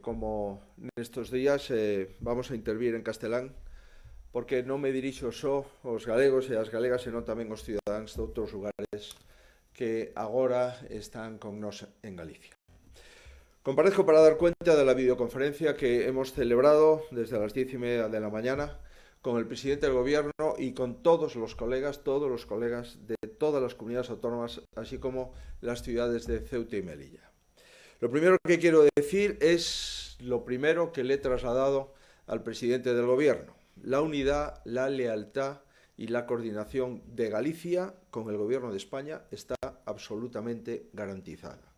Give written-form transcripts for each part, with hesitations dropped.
como nestes días, vamos a intervir en castelán, porque non me dirixo só aos galegos e as galegas, senón tamén aos cidadáns de outros lugares que agora están con nos en Galicia. Comparezco para dar cuenta de la videoconferencia que hemos celebrado desde las 10:30 de la mañana con el presidente del Gobierno y con todos los colegas de todas las comunidades autónomas, así como las ciudades de Ceuta y Melilla. Lo primero que quiero decir es lo primero que le he trasladado al presidente del Gobierno: la unidad, la lealtad y la coordinación de Galicia con el Gobierno de España está absolutamente garantizada.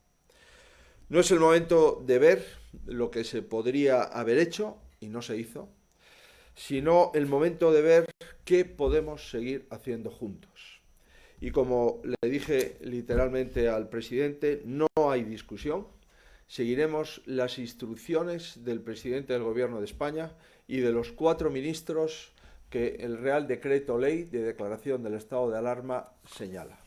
No es el momento de ver lo que se podría haber hecho y no se hizo, sino el momento de ver qué podemos seguir haciendo juntos. Y como le dije literalmente al presidente, no hay discusión. Seguiremos las instrucciones del presidente del Gobierno de España y de los 4 ministros que el Real Decreto Ley de declaración del estado de alarma señala.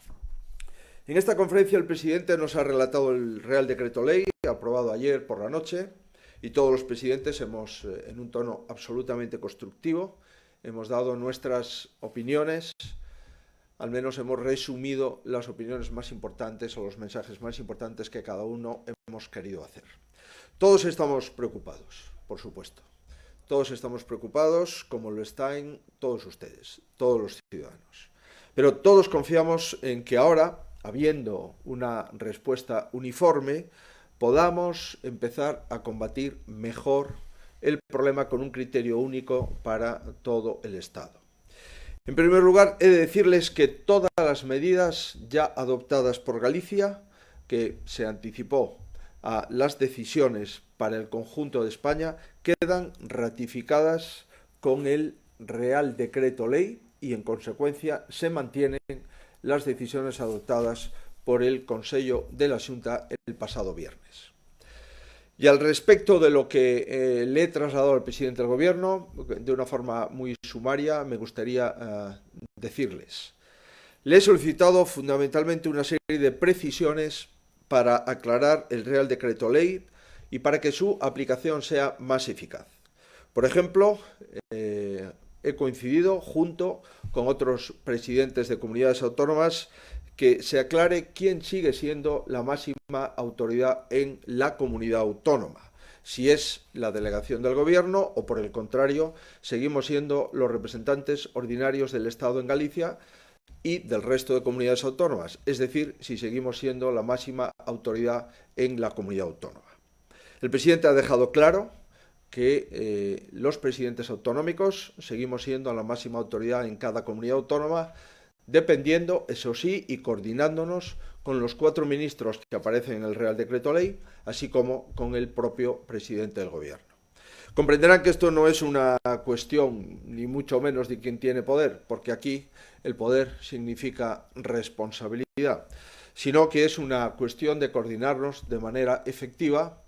En esta conferencia el presidente nos ha relatado el Real Decreto Ley aprobado ayer por la noche y todos los presidentes hemos, en un tono absolutamente constructivo, hemos dado nuestras opiniones. Al menos hemos resumido las opiniones más importantes o los mensajes más importantes que cada uno hemos querido hacer. Todos estamos preocupados, por supuesto. Todos estamos preocupados, como lo están todos ustedes, todos los ciudadanos. Pero todos confiamos en que ahora, habiendo una respuesta uniforme, podamos empezar a combatir mejor el problema con un criterio único para todo el Estado. En primer lugar, he de decirles que todas las medidas ya adoptadas por Galicia, que se anticipó a las decisiones para el conjunto de España, quedan ratificadas con el Real Decreto Ley y, en consecuencia, se mantienen las decisiones adoptadas por el Consello de la Xunta el pasado viernes. Y al respecto de lo que le he trasladado al presidente del Gobierno, de una forma muy sumaria, me gustaría decirles. Le he solicitado fundamentalmente una serie de precisiones para aclarar el Real Decreto Ley y para que su aplicación sea más eficaz. Por ejemplo, he coincidido junto con otros presidentes de comunidades autónomas que se aclare quién sigue siendo la máxima autoridad en la comunidad autónoma, si es la delegación del Gobierno o, por el contrario, seguimos siendo los representantes ordinarios del Estado en Galicia y del resto de comunidades autónomas, es decir, si seguimos siendo la máxima autoridad en la comunidad autónoma. El presidente ha dejado claro que los presidentes autonómicos seguimos siendo la máxima autoridad en cada comunidad autónoma, dependiendo, eso sí, y coordinándonos con los 4 ministros que aparecen en el Real Decreto Ley, así como con el propio presidente del Gobierno. Comprenderán que esto no es una cuestión, ni mucho menos, de quién tiene poder, porque aquí el poder significa responsabilidad, sino que es una cuestión de coordinarnos de manera efectiva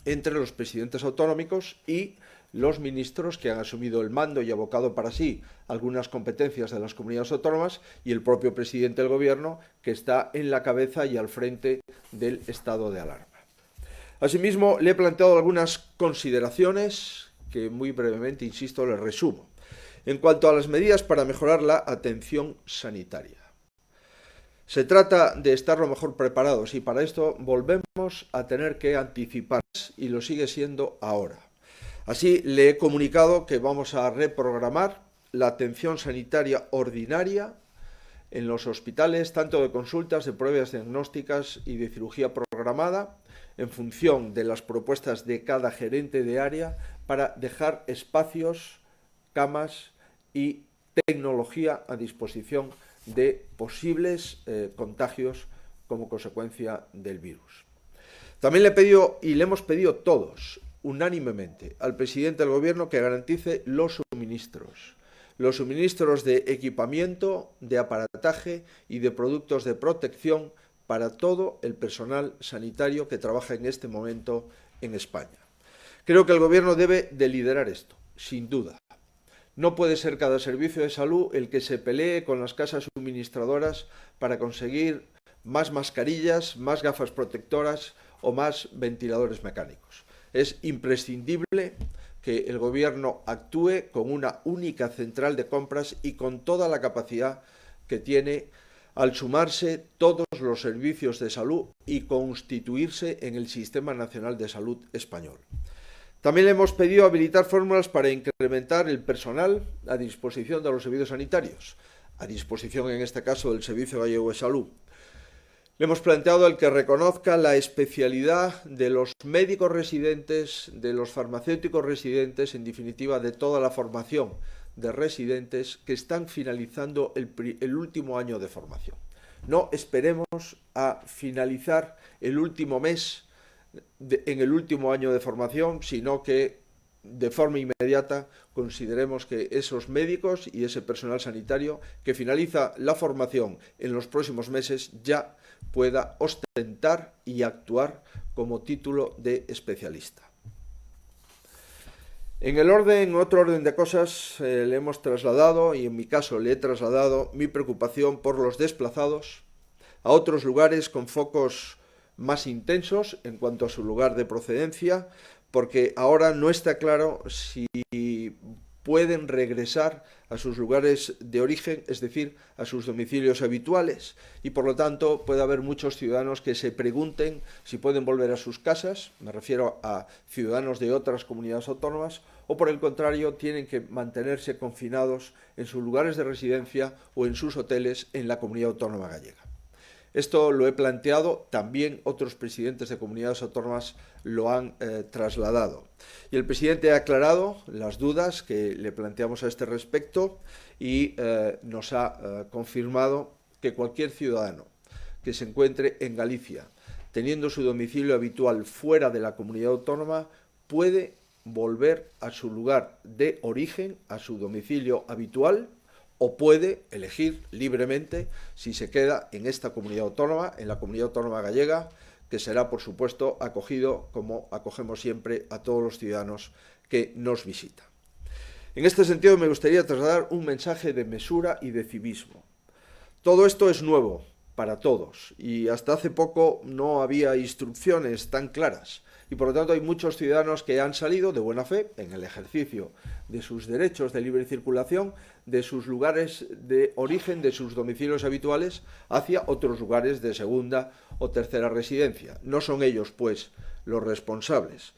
entre los presidentes autonómicos y los ministros que han asumido el mando y abocado para sí algunas competencias de las comunidades autónomas y el propio presidente del Gobierno, que está en la cabeza y al frente del estado de alarma. Asimismo, le he planteado algunas consideraciones que muy brevemente, insisto, les resumo. En cuanto a las medidas para mejorar la atención sanitaria. Se trata de estar lo mejor preparados y para esto volvemos a tener que anticipar y lo sigue siendo ahora. Así, le he comunicado que vamos a reprogramar la atención sanitaria ordinaria en los hospitales, tanto de consultas, de pruebas diagnósticas y de cirugía programada, en función de las propuestas de cada gerente de área, para dejar espacios, camas y tecnología a disposición de posibles contagios como consecuencia del virus. También le he pedido, y le hemos pedido todos, unánimemente, al presidente del Gobierno que garantice los suministros de equipamiento, de aparataje y de productos de protección para todo el personal sanitario que trabaja en este momento en España. Creo que el Gobierno debe de liderar esto, sin duda. No puede ser cada servicio de salud el que se pelee con las casas suministradoras para conseguir más mascarillas, más gafas protectoras o más ventiladores mecánicos. Es imprescindible que el Gobierno actúe con una única central de compras y con toda la capacidad que tiene al sumarse todos los servicios de salud y constituirse en el Sistema Nacional de Salud español. También le hemos pedido habilitar fórmulas para incrementar el personal a disposición de los servicios sanitarios, a disposición en este caso del Servicio Gallego de Salud. Le hemos planteado el que reconozca la especialidad de los médicos residentes, de los farmacéuticos residentes, en definitiva de toda la formación de residentes que están finalizando el último año de formación. No esperemos a finalizar el último mes en el último año de formación, sino que de forma inmediata consideremos que esos médicos y ese personal sanitario que finaliza la formación en los próximos meses ya pueda ostentar y actuar como título de especialista. En otro orden de cosas, le hemos trasladado, y en mi caso le he trasladado, mi preocupación por los desplazados a otros lugares con focos más intensos en cuanto a su lugar de procedencia, porque ahora no está claro si pueden regresar a sus lugares de origen, es decir, a sus domicilios habituales, y por lo tanto puede haber muchos ciudadanos que se pregunten si pueden volver a sus casas, me refiero a ciudadanos de otras comunidades autónomas, o por el contrario tienen que mantenerse confinados en sus lugares de residencia o en sus hoteles en la comunidad autónoma gallega. Esto lo he planteado, también otros presidentes de comunidades autónomas lo han trasladado. Y el presidente ha aclarado las dudas que le planteamos a este respecto y nos ha confirmado que cualquier ciudadano que se encuentre en Galicia, teniendo su domicilio habitual fuera de la comunidad autónoma, puede volver a su lugar de origen, a su domicilio habitual, o puede elegir libremente si se queda en esta comunidad autónoma, en la comunidad autónoma gallega, que será, por supuesto, acogido como acogemos siempre a todos los ciudadanos que nos visitan. En este sentido, me gustaría trasladar un mensaje de mesura y de civismo. Todo esto es nuevo para todos y hasta hace poco no había instrucciones tan claras. Y por lo tanto hay muchos ciudadanos que han salido de buena fe en el ejercicio de sus derechos de libre circulación, de sus lugares de origen, de sus domicilios habituales, hacia otros lugares de segunda o tercera residencia. No son ellos, pues, los responsables.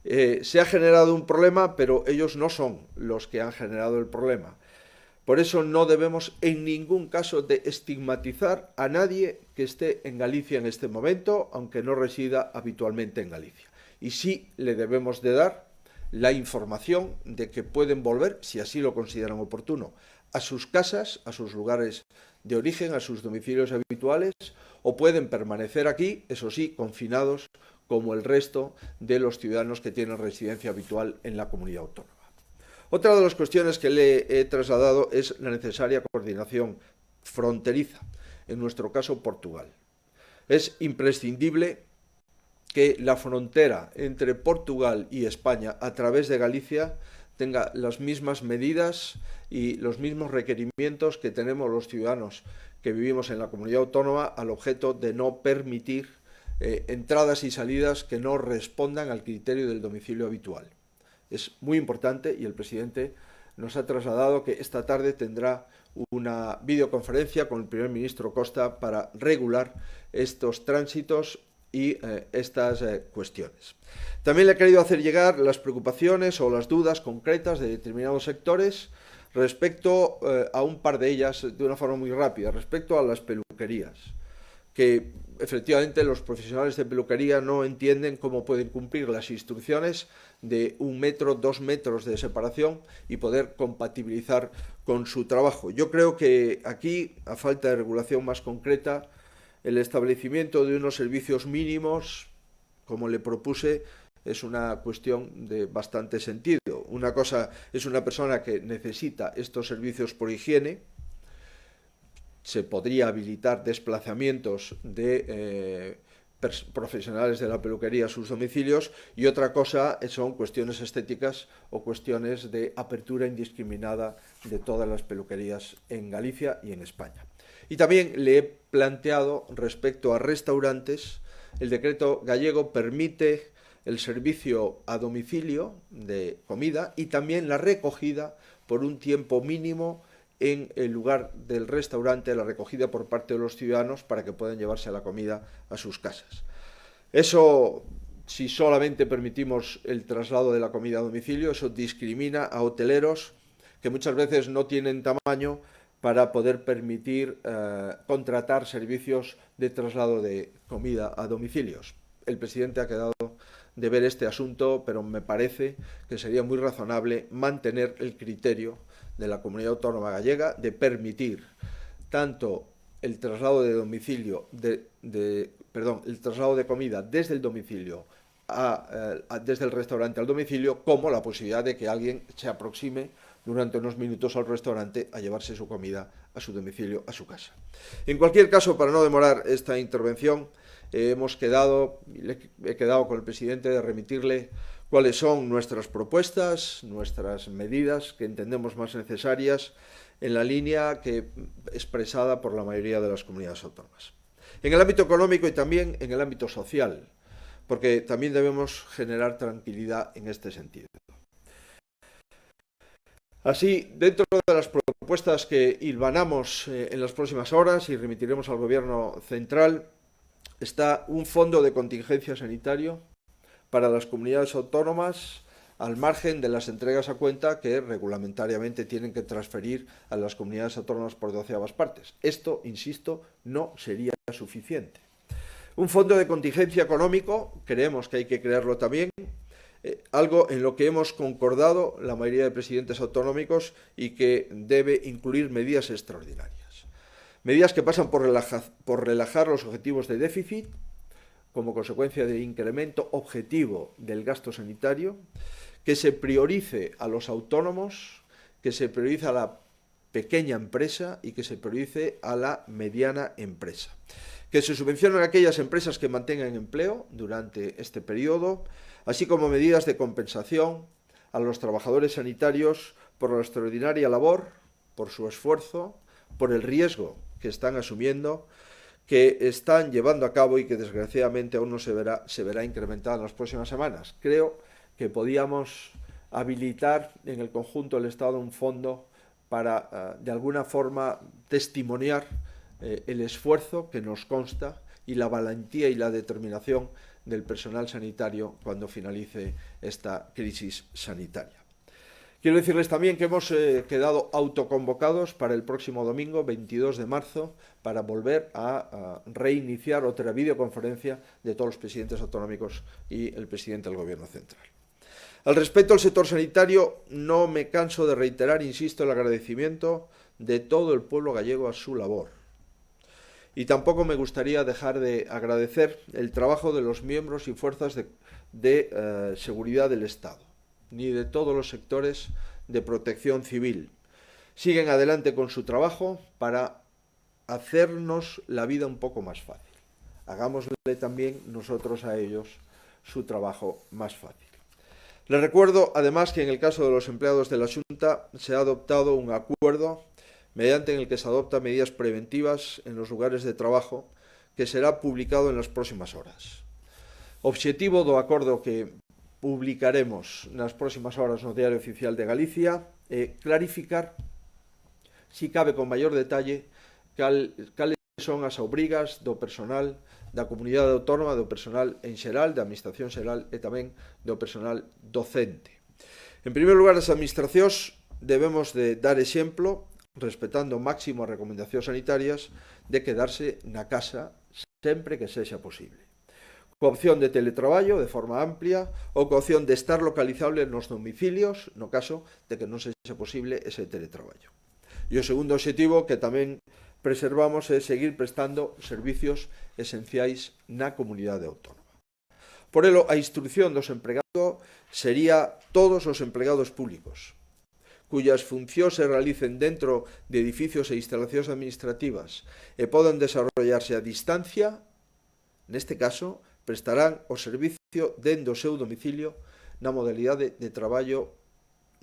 Se ha generado un problema, pero ellos no son los que han generado el problema. Por eso no debemos en ningún caso de estigmatizar a nadie que esté en Galicia en este momento, aunque no resida habitualmente en Galicia. Y sí le debemos de dar la información de que pueden volver, si así lo consideran oportuno, a sus casas, a sus lugares de origen, a sus domicilios habituales, o pueden permanecer aquí, eso sí, confinados como el resto de los ciudadanos que tienen residencia habitual en la comunidad autónoma. Otra de las cuestiones que le he trasladado es la necesaria coordinación fronteriza, en nuestro caso Portugal. Es imprescindible que la frontera entre Portugal y España a través de Galicia tenga las mismas medidas y los mismos requerimientos que tenemos los ciudadanos que vivimos en la comunidad autónoma, al objeto de no permitir entradas y salidas que no respondan al criterio del domicilio habitual. Es muy importante y el presidente nos ha trasladado que esta tarde tendrá una videoconferencia con el primer ministro Costa para regular estos tránsitos y estas cuestiones. También le he querido hacer llegar las preocupaciones o las dudas concretas de determinados sectores respecto a un par de ellas de una forma muy rápida, respecto a las peluquerías, que efectivamente los profesionales de peluquería no entienden cómo pueden cumplir las instrucciones de 1 metro, 2 metros de separación y poder compatibilizar con su trabajo. Yo creo que aquí, a falta de regulación más concreta, el establecimiento de unos servicios mínimos, como le propuse, es una cuestión de bastante sentido. Una cosa es una persona que necesita estos servicios por higiene. Se podría habilitar desplazamientos de profesionales de la peluquería a sus domicilios, y otra cosa son cuestiones estéticas o cuestiones de apertura indiscriminada de todas las peluquerías en Galicia y en España. Y también le he planteado respecto a restaurantes, el decreto gallego permite el servicio a domicilio de comida y también la recogida por un tiempo mínimo en el lugar del restaurante, la recogida por parte de los ciudadanos para que puedan llevarse la comida a sus casas. Eso, si solamente permitimos el traslado de la comida a domicilio, eso discrimina a hoteleros que muchas veces no tienen tamaño para poder permitir contratar servicios de traslado de comida a domicilios. El presidente ha quedado de ver este asunto, pero me parece que sería muy razonable mantener el criterio de la Comunidad Autónoma Gallega de permitir tanto el traslado de domicilio el traslado de comida desde el domicilio desde el restaurante al domicilio, como la posibilidad de que alguien se aproxime durante unos minutos al restaurante a llevarse su comida a su domicilio, a su casa. En cualquier caso, para no demorar esta intervención, he quedado con el presidente de remitirle cuáles son nuestras propuestas, nuestras medidas que entendemos más necesarias en la línea expresada por la mayoría de las comunidades autónomas. En el ámbito económico y también en el ámbito social, porque también debemos generar tranquilidad en este sentido. Así, dentro de las propuestas que hilvanamos en las próximas horas y remitiremos al Gobierno central, está un fondo de contingencia sanitario para las comunidades autónomas al margen de las entregas a cuenta que regulamentariamente tienen que transferir a las comunidades autónomas por 12avas partes. Esto, insisto, no sería suficiente. Un fondo de contingencia económico, creemos que hay que crearlo también, algo en lo que hemos concordado la mayoría de presidentes autonómicos y que debe incluir medidas extraordinarias. Medidas que pasan por relajar los objetivos de déficit como consecuencia del incremento objetivo del gasto sanitario, que se priorice a los autónomos, que se priorice a la pequeña empresa y que se priorice a la mediana empresa. Que se subvencionen aquellas empresas que mantengan empleo durante este periodo, así como medidas de compensación a los trabajadores sanitarios por la extraordinaria labor, por su esfuerzo, por el riesgo que están asumiendo, que están llevando a cabo y que desgraciadamente aún no se verá incrementada en las próximas semanas. Creo que podíamos habilitar en el conjunto del Estado un fondo para, de alguna forma, testimoniar el esfuerzo que nos consta y la valentía y la determinación del personal sanitario cuando finalice esta crisis sanitaria. Quiero decirles también que hemos quedado autoconvocados para el próximo domingo, 22 de marzo, para volver a reiniciar otra videoconferencia de todos los presidentes autonómicos y el presidente del Gobierno central. Al respecto al sector sanitario, no me canso de reiterar, insisto, el agradecimiento de todo el pueblo gallego a su labor. Y tampoco me gustaría dejar de agradecer el trabajo de los miembros y fuerzas de seguridad del Estado, ni de todos los sectores de protección civil. Siguen adelante con su trabajo para hacernos la vida un poco más fácil. Hagámosle también nosotros a ellos su trabajo más fácil. Les recuerdo, además, que en el caso de los empleados de la Xunta se ha adoptado un acuerdo mediante el que se adoptan medidas preventivas en los lugares de trabajo que será publicado en las próximas horas. Obxectivo do acordo que publicaremos nas próximas horas no Diario Oficial de Galicia clarificar, si cabe con maior detalle, cales son as obrigas do personal da comunidade autónoma, do personal en xeral, da administración xeral e tamén do personal docente. En primeiro lugar, as administracións debemos de dar exemplo, respetando ao máximo as recomendacións sanitarias, de quedarse na casa sempre que sexa posible. Coa opción de teletraballo de forma amplia ou coa opción de estar localizable nos domicilios no caso de que non sexa posible ese teletraballo. E o segundo obxectivo que tamén preservamos é seguir prestando servicios esenciais na comunidade autónoma. Por elo, a instrucción dos empregados sería todos os empregados públicos, cuyas funcións se realicen dentro de edificios e instalacións administrativas e poden desarrollarse a distancia, neste caso, prestarán o servicio dentro do seu domicilio na modalidade de traballo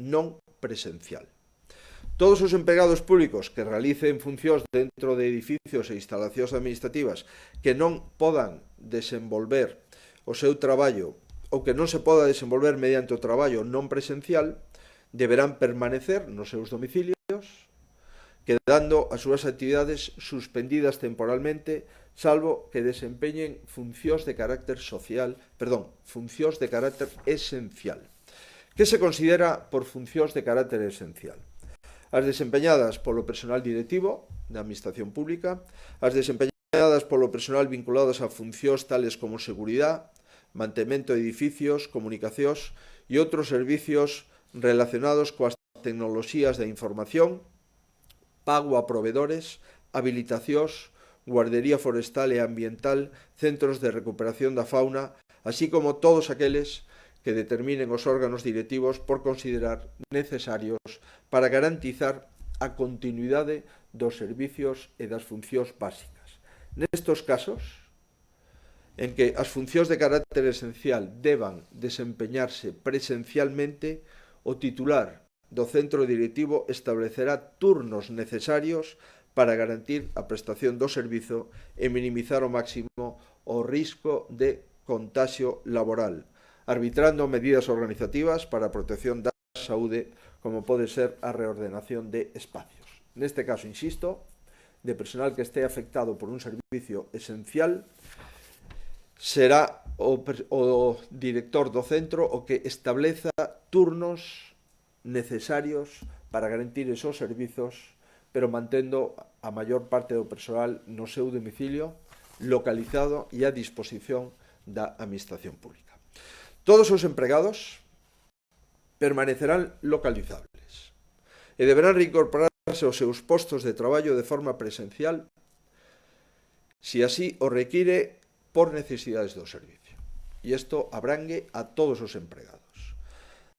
non presencial. Todos os empregados públicos que realicen funcións dentro de edificios e instalacións administrativas que non podan desenvolver o seu traballo ou que non se poda desenvolver mediante o traballo non presencial deberán permanecer nos seus domicilios, quedando as súas actividades suspendidas temporalmente, salvo que desempeñen funcións de carácter funcións de carácter esencial. Que se considera por funcións de carácter esencial? As desempeñadas polo personal directivo da Administración Pública, as desempeñadas polo personal vinculadas a funcións tales como seguridade, mantemento de edificios, comunicacións e outros servicios relacionados coas tecnoloxías da información, pago a proveedores, habilitacións, guardería forestal e ambiental, centros de recuperación da fauna, así como todos aqueles que determinen os órganos directivos por considerar necesarios para garantizar a continuidade dos servicios e das funcións básicas. Nestos casos, en que as funcións de carácter esencial deban desempeñarse presencialmente, o titular do centro directivo establecerá turnos necesarios para garantir a prestación do servizo e minimizar ao máximo o risco de contaxio laboral, arbitrando medidas organizativas para a protección da saúde, como pode ser a reordenación de espacios. Neste caso, insisto, de personal que este afectado por un servicio esencial, será o director do centro o que estableza turnos necesarios para garantir esos servizos, pero mantendo a maior parte do personal no seu domicilio, localizado e a disposición da Administración Pública. Todos os empregados permanecerán localizables e deberán reincorporarse aos seus postos de traballo de forma presencial se así o require por necesidades do servicio. E isto abrangue a todos os empregados.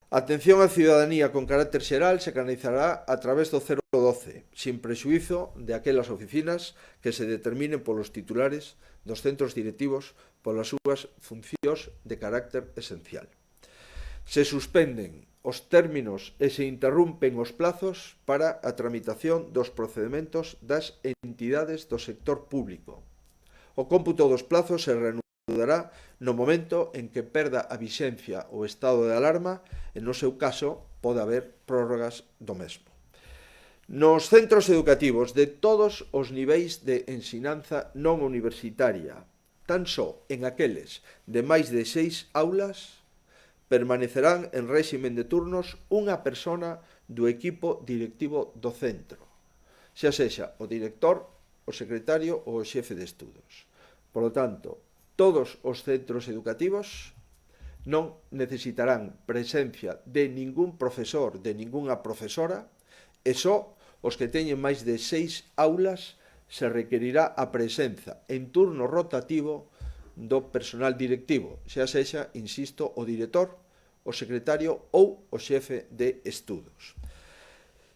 A atención á ciudadanía con carácter xeral se canalizará a través do 012, sin prexuízo de aquelas oficinas que se determinen polos titulares dos centros directivos polas súas funcións de carácter esencial. Se suspenden os términos e se interrumpen os plazos para a tramitación dos procedementos das entidades do sector público. O cómputo dos plazos se reanudará no momento en que perda a vixencia o estado de alarma e, no seu caso, pode haber prórrogas do mesmo. Nos centros educativos de todos os niveis de ensinanza non universitaria, tan só en aqueles de máis de 6 aulas, permanecerán en réximen de turnos unha persona do equipo directivo do centro, xa sexa o director, o secretario ou o xefe de estudos. Por lo tanto, todos os centros educativos non necesitarán presencia de ningún profesor, de ningunha profesora, e só os que teñen máis de 6 aulas se requerirá a presenza en turno rotativo do personal directivo, xa sexa, insisto, o director, o secretario ou o xefe de estudos.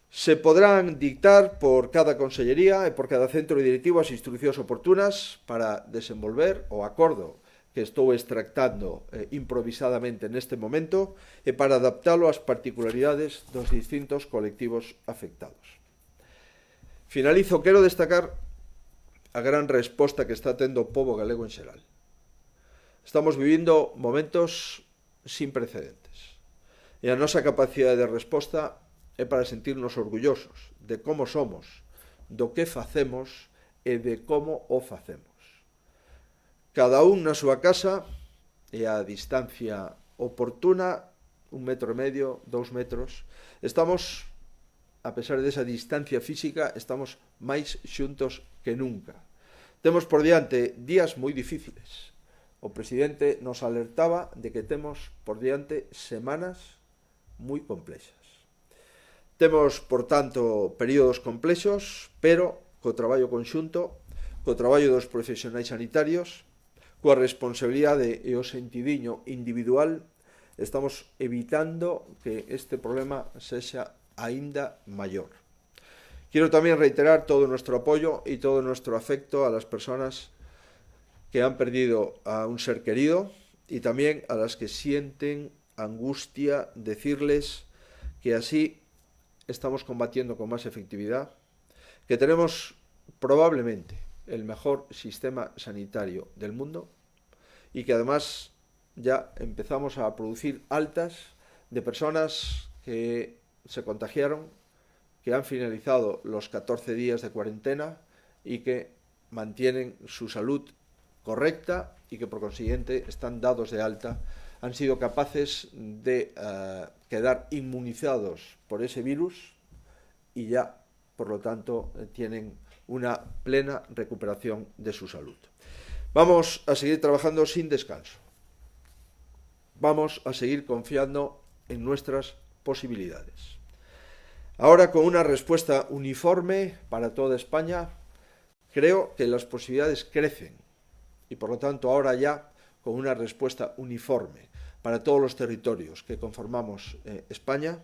Se podrán dictar por cada consellería e por cada centro directivo as instruccións oportunas para desenvolver o acordo que estou extractando improvisadamente neste momento e para adaptalo ás particularidades dos distintos colectivos afectados. Finalizo, quero destacar a gran resposta que está tendo o pobo galego en xeral. Estamos vivindo momentos sin precedentes e a nosa capacidade de resposta é para sentirnos orgullosos de como somos, do que facemos e de como o facemos. Cada un na súa casa e a distancia oportuna, 1,5 metros, 2 metros, estamos, a pesar desa distancia física, estamos máis xuntos que nunca. Temos por diante días moi difíciles. O presidente nos alertaba de que temos por diante semanas moi complexas. Temos, por tanto, períodos complexos, pero co traballo conxunto, co traballo dos profesionais sanitarios, coa responsabilidade e o sentidiño individual, estamos evitando que este problema sexa aínda maior. Quiero tamén reiterar todo o nuestro apoyo y todo nuestro afecto a las personas que han perdido a un ser querido y también a las que sienten angustia, decirles que así estamos combatiendo con más efectividad, que tenemos probablemente el mejor sistema sanitario del mundo y que además ya empezamos a producir altas de personas que se contagiaron, que han finalizado los 14 días de cuarentena y que mantienen su salud correcta y que por consiguiente están dados de alta, han sido capaces de quedar inmunizados por ese virus y ya, por lo tanto, tienen una plena recuperación de su salud. Vamos a seguir trabajando sin descanso. Vamos a seguir confiando en nuestras posibilidades. Ahora, con una respuesta uniforme para toda España, creo que las posibilidades crecen y, por lo tanto, ahora ya con una respuesta uniforme para todos los territorios que conformamos España,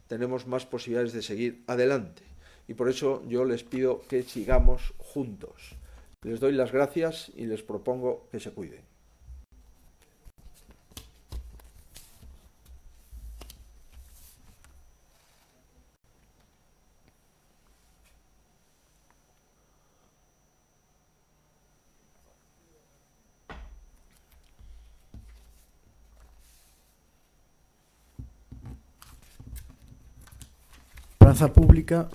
tenemos más posibilidades de seguir adelante. Y por eso yo les pido que sigamos juntos. Les doy las gracias y les propongo que se cuiden. Praza Pública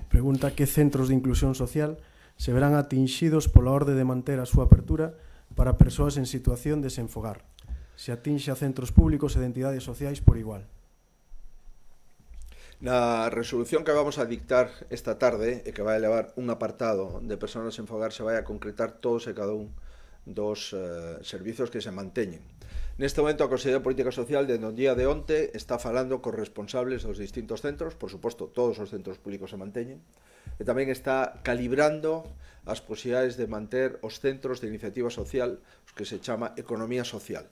pregunta que centros de inclusión social se verán atinxidos pola orde de manter a súa apertura para persoas en situación de desenfogar. Se atinxe a centros públicos e de entidades sociais por igual. Na resolución que vamos a dictar esta tarde e que vai levar un apartado de persoas en fogar se vai a concretar todos e cada un dos servizos que se manteñen. Neste momento a Consellería de Política Social desde o día de onte está falando cos responsables dos distintos centros, por suposto todos os centros públicos se manteñen, e tamén está calibrando as posibilidades de manter os centros de iniciativa social, os que se chama economía social.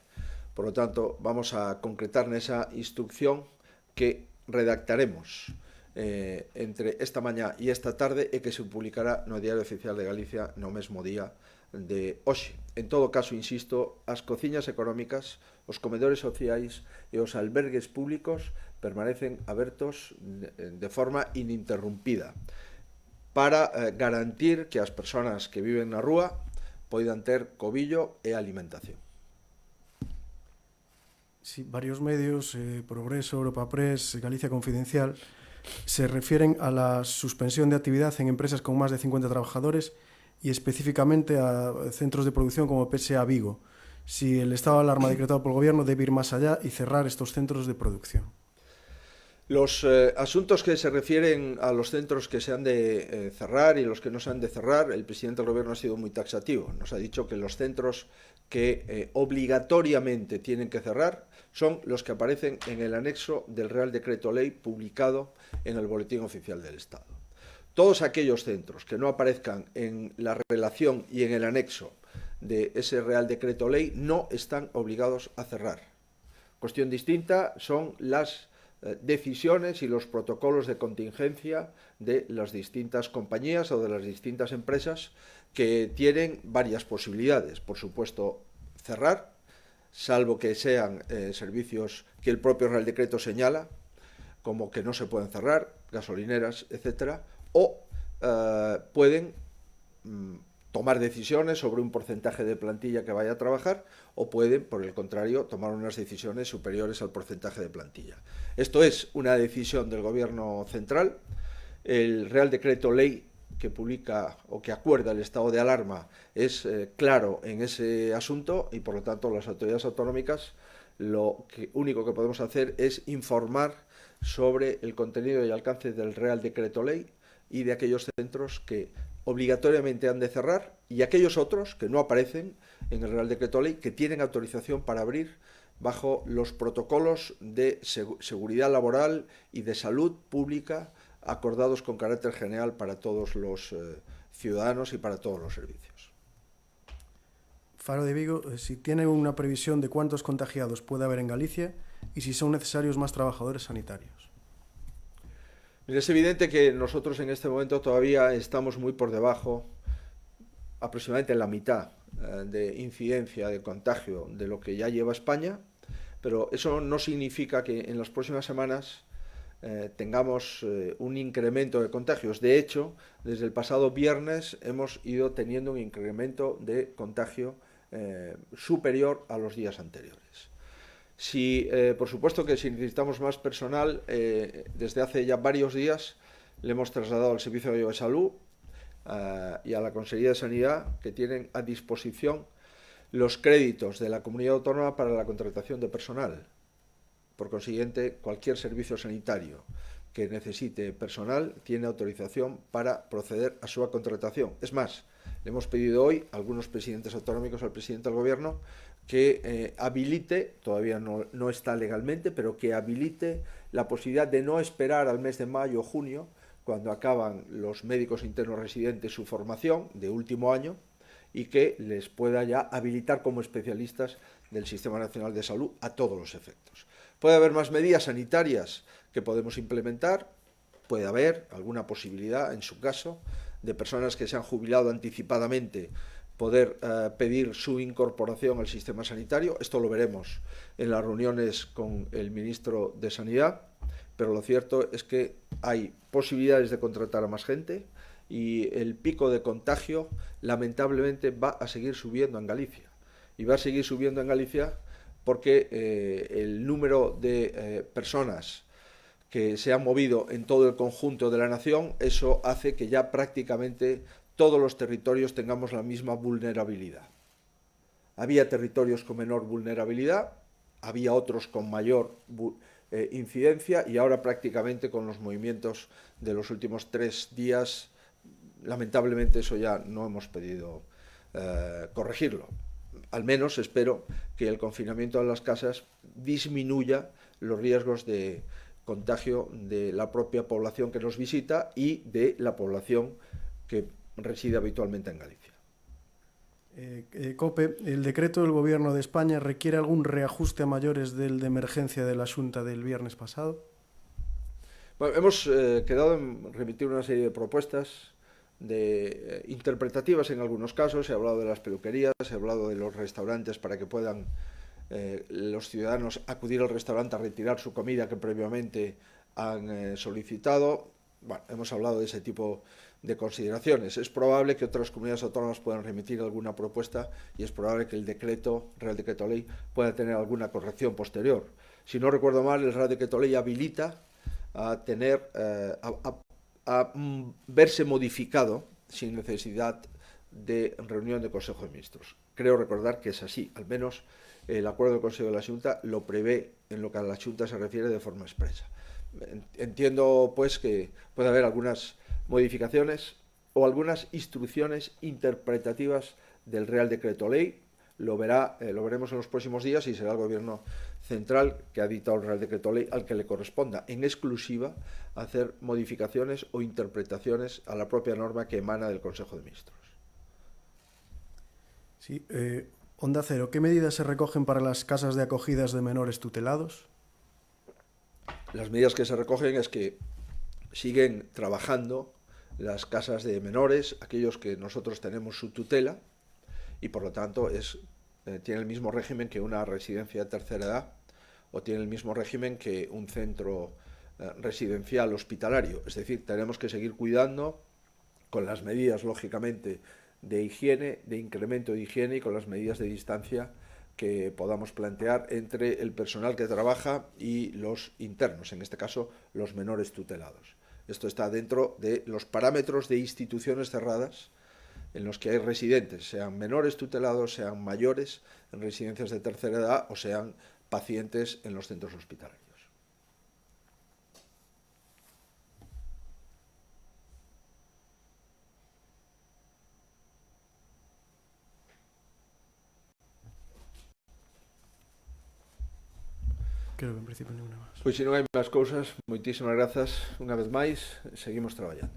Por lo tanto, vamos a concretar nesa instrucción que redactaremos entre esta mañá e esta tarde e que se publicará no Diario Oficial de Galicia no mesmo día de hoxe. En todo caso, insisto, as cociñas económicas, os comedores sociais e os albergues públicos permanecen abertos de forma ininterrumpida para garantir que as persoas que viven na rúa poidan ter cobillo e alimentación. Sí, varios medios, Progreso, Europa Press, Galicia Confidencial, se refieren a la suspensión de actividad en empresas con más de 50 trabajadores y específicamente a centros de producción como PSA Vigo. Si el estado de alarma decretado por el Gobierno debe ir más allá y cerrar estos centros de producción. Los asuntos que se refieren a los centros que se han de cerrar y los que no se han de cerrar, el presidente del Gobierno ha sido muy taxativo. Nos ha dicho que los centros que obligatoriamente tienen que cerrar son los que aparecen en el anexo del Real Decreto Ley publicado en el Boletín Oficial del Estado. Todos aquellos centros que no aparezcan en la relación y en el anexo de ese Real Decreto Ley no están obligados a cerrar. Cuestión distinta son las decisiones y los protocolos de contingencia de las distintas compañías o de las distintas empresas que tienen varias posibilidades. Por supuesto, cerrar, salvo que sean servicios que el propio Real Decreto señala, como que no se pueden cerrar, gasolineras, etcétera, o pueden tomar decisiones sobre un porcentaje de plantilla que vaya a trabajar o pueden, por el contrario, tomar unas decisiones superiores al porcentaje de plantilla. Esto es una decisión del Gobierno central. El Real Decreto Ley que publica o que acuerda el estado de alarma es claro en ese asunto y, por lo tanto, las autoridades autonómicas lo único que podemos hacer es informar sobre el contenido y alcance del Real Decreto Ley y de aquellos centros que obligatoriamente han de cerrar y aquellos otros que no aparecen en el Real Decreto Ley que tienen autorización para abrir bajo los protocolos de seguridad laboral y de salud pública acordados con carácter general para todos los ciudadanos y para todos los servicios. Faro de Vigo, si tienen una previsión de cuántos contagiados puede haber en Galicia y si son necesarios más trabajadores sanitarios. Es evidente que nosotros en este momento todavía estamos muy por debajo, aproximadamente en la mitad de incidencia de contagio de lo que ya lleva España, pero eso no significa que en las próximas semanas tengamos un incremento de contagios. De hecho, desde el pasado viernes hemos ido teniendo un incremento de contagio superior a los días anteriores. Si, por supuesto que si necesitamos más personal, desde hace ya varios días le hemos trasladado al Servicio de Salud y a la Consejería de Sanidad, que tienen a disposición los créditos de la comunidad autónoma para la contratación de personal. Por consiguiente, cualquier servicio sanitario que necesite personal tiene autorización para proceder a su contratación. Es más, le hemos pedido hoy a algunos presidentes autonómicos, al presidente del Gobierno, que habilite, todavía no está legalmente, pero que habilite la posibilidad de no esperar al mes de mayo o junio, cuando acaban los médicos internos residentes su formación de último año, y que les pueda ya habilitar como especialistas del Sistema Nacional de Salud a todos los efectos. Puede haber más medidas sanitarias que podemos implementar, puede haber alguna posibilidad, en su caso, de personas que se han jubilado anticipadamente poder pedir su incorporación al sistema sanitario. Esto lo veremos en las reuniones con el ministro de Sanidad, pero lo cierto es que hay posibilidades de contratar a más gente y el pico de contagio lamentablemente va a seguir subiendo en Galicia. Y va a seguir subiendo en Galicia porque el número de personas que se han movido en todo el conjunto de la nación, eso hace que ya prácticamente todos los territorios tengamos la misma vulnerabilidad. Había territorios con menor vulnerabilidad, había otros con mayor incidencia, y ahora prácticamente con los movimientos de los últimos 3 días, lamentablemente eso ya no hemos podido corregirlo. Al menos espero que el confinamiento de las casas disminuya los riesgos de contagio de la propia población que nos visita y de la población que reside habitualmente en Galicia. Cope, ¿el decreto del Gobierno de España requiere algún reajuste a mayores del de emergencia de la Xunta del viernes pasado? Bueno, hemos quedado en remitir una serie de propuestas interpretativas en algunos casos. Se ha hablado de las peluquerías, se ha hablado de los restaurantes para que puedan los ciudadanos acudir al restaurante a retirar su comida que previamente han solicitado. Bueno, hemos hablado de ese tipo de consideraciones. Es probable que otras comunidades autónomas puedan remitir alguna propuesta y es probable que el Real Decreto Ley pueda tener alguna corrección posterior. Si no recuerdo mal, el Real Decreto Ley habilita a tener a verse modificado sin necesidad de reunión de Consejo de Ministros. Creo recordar que es así, al menos el acuerdo del Consejo de la Xunta lo prevé en lo que a la Xunta se refiere de forma expresa. Entiendo pues que puede haber algunas modificaciones o algunas instrucciones interpretativas del Real Decreto Ley. Lo veremos en los próximos días y será el Gobierno Central, que ha dictado el Real Decreto Ley, al que le corresponda en exclusiva hacer modificaciones o interpretaciones a la propia norma que emana del Consejo de Ministros. Sí, Onda Cero, ¿qué medidas se recogen para las casas de acogidas de menores tutelados? Las medidas que se recogen es que siguen trabajando las casas de menores, aquellos que nosotros tenemos su tutela, y por lo tanto tiene el mismo régimen que una residencia de tercera edad o tiene el mismo régimen que un centro residencial hospitalario. Es decir, tenemos que seguir cuidando con las medidas, lógicamente, de higiene, de incremento de higiene y con las medidas de distancia que podamos plantear entre el personal que trabaja y los internos, en este caso los menores tutelados. Esto está dentro de los parámetros de instituciones cerradas en los que hay residentes, sean menores tutelados, sean mayores en residencias de tercera edad o sean pacientes en los centros hospitalarios. Creo que en principio ninguna más. Pois se non hai máis cousas, moitísimas grazas unha vez máis, seguimos traballando.